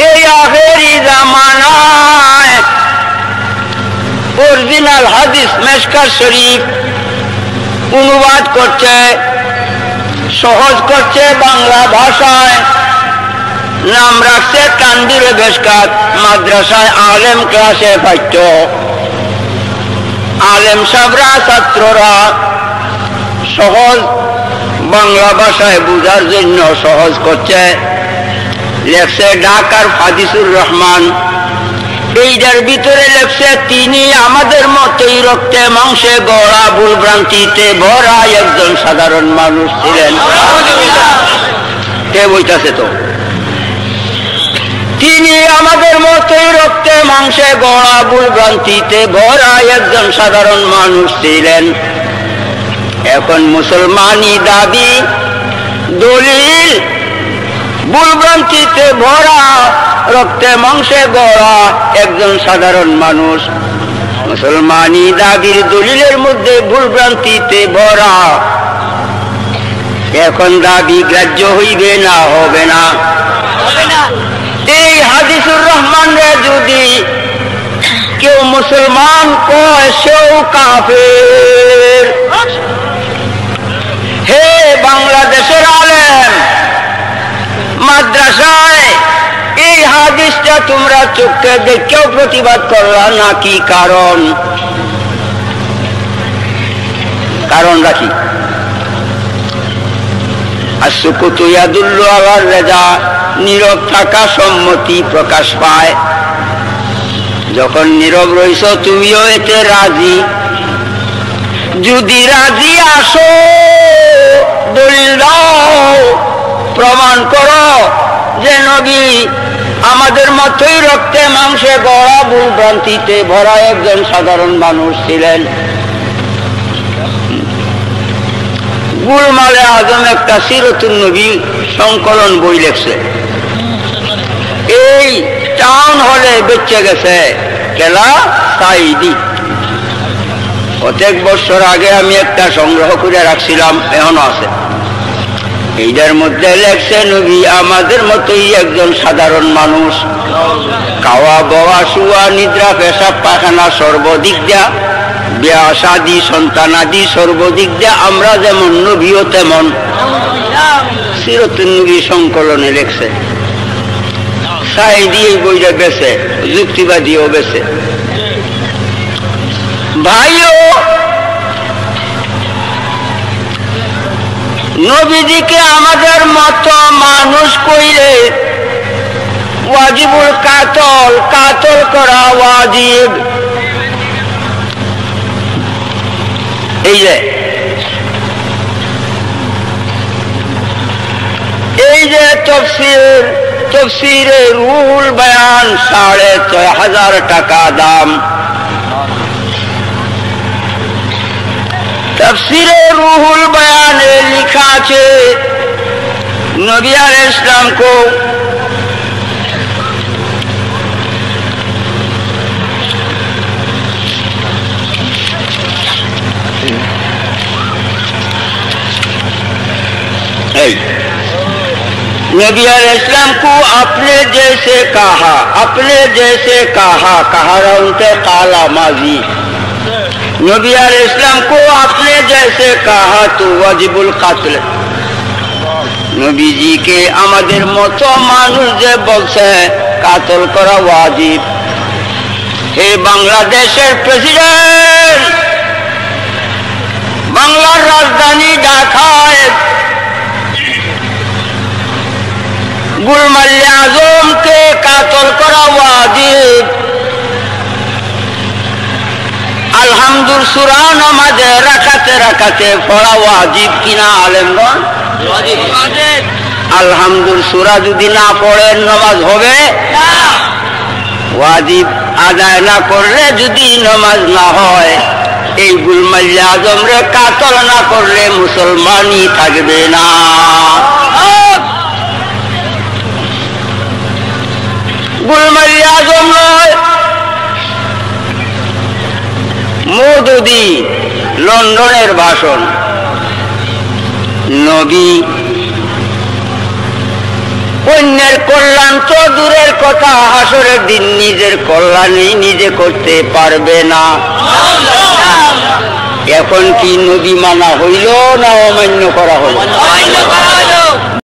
এই আখেরি জামানায় অরিজিনাল হাদিস মেশকাত শরীফ অনুবাদ করছে, সহজ করছে বাংলা ভাষায়, নাম রাখছে তানবীরে মেশকাত। মাদ্রাসায় আলেম ক্লাসে পাঠ্য, আলেম সাবরা ছাত্ররা সহজ বাংলা ভাষায় বুঝার জন্য সহজ করছে। লেখছে ঢাকার ফাদিসুর রহমান, এইটার ভিতরে লেখছে তিনি আমাদের মতোই রক্তে মাংসে গড়া ভুল ভ্রান্তিতে ভরা একজন সাধারণ মানুষ ছিলেন। কে বইতাছে তো? তিনি আমাদের মতোই রক্তে মাংসে গড়া ভুল ভ্রান্তিতে ভরা একজন সাধারণ মানুষ ছিলেন। এখন মুসলমানি দাবি দলিল ভুল ভ্রান্তিতে ভরা রক্তে মাংসে গড়া একজন সাধারণ মানুষ। মুসলমানি দাবির দলিলের মধ্যে ভুল ভ্রান্তিতে ভরা। এখন দাবি গ্রাহ্য হইবে না হবে না? এই হাদিসুর রহমানরে যদি কেউ মুসলমান কয় সেও কাফের। হে বাংলাদেশের আলেম, মাদ্রাসায় এই হাদিসটা তোমরা চোখে দেখেও প্রতিবাদ করলা নাকি? কারণ রাখি আসুকুতু ইয়াদুল্লু আলার রেজা, নীরব থাকা সম্মতি প্রকাশ পায়। যখন নীরব রইছ তুমিও এতে রাজি। যদি রাজি আসো দলিল দাও, প্রমাণ করো যে নবী আমাদের মতোই রক্তে মাংসে গড়া ভুল ভ্রান্তিতে ভরা একজন সাধারণ মানুষ ছিলেন। গুলমালে আজম একটা সিরাতুন নবী সংকলন বই লেখছে, এই টাউন হলে বেঁচে গেছে কেলা সাইদি। প্রত্যেক বছর আগে আমি একটা সংগ্রহ করে রাখছিলাম, এখনো আছে। এইটার মধ্যে লেখছে নবী আমাদের মতোই একজন সাধারণ মানুষ। খাওয়া বাওয়া শুয়া নিদ্রা পেশাব পায়খানা সর্বদিক দিয়া, বিয়া শাদী সন্তানাদি সর্বদিক দিয়া আমরা যেমন নবীও তেমন। সিরাতুন নবী সংকলনে লেখছে। সাইদি এই বইটা বেছে, যুক্তিবাদীও বেছে। ভাইও নবীজিকে আমাদের মতো মানুষ কইলে ওয়াজিবুল কাতল করা ওয়াজিব। এই যে তফসিরে রুহুল বয়ান ৬৫০০ টাকা দাম। তফসিরে রুহুল বয়ানে লিখা আছে নবী আলাইহিস সালাম को नबी अलैहिस्सलाम को अपने जैसे कहा कहा उनके काला माजी। नबी अलैहिस्सलाम को अपने जैसे कहा तो वाजिबुल कातल। नबी जी के আমাদের মতো মানুষ যে বলছে কাতল করা ওয়াজিব। হে বাংলাদেশের প্রেসিডেন্ট, বাংলার রাজধানী ঢাকায় गुलमल्ले आजम के कातल करा वाजिब। अलहमदुल सूरा नमाजे रकाते पढ़ा वाजिब किना आलेमगण? अलहमदुल सूरा যদি না পড়ে নামাজ হবে না। ওয়াজিব আদায় না করলে যদি নামাজ না হয়, এই গুলমাল্লে আজম রে কাতল না করলে মুসলমানই থাকবে না। গুলমাল্লে আজম নয়, মওদুদি লন্ডনের ভাষণ। নবী অন্যের কল্যাণ তো দূরের কথা, হাসরের দিন নিজের কল্যাণই নিজে করতে পারবে না। এখন কি নবী মানা হইল না অমান্য করা হইল?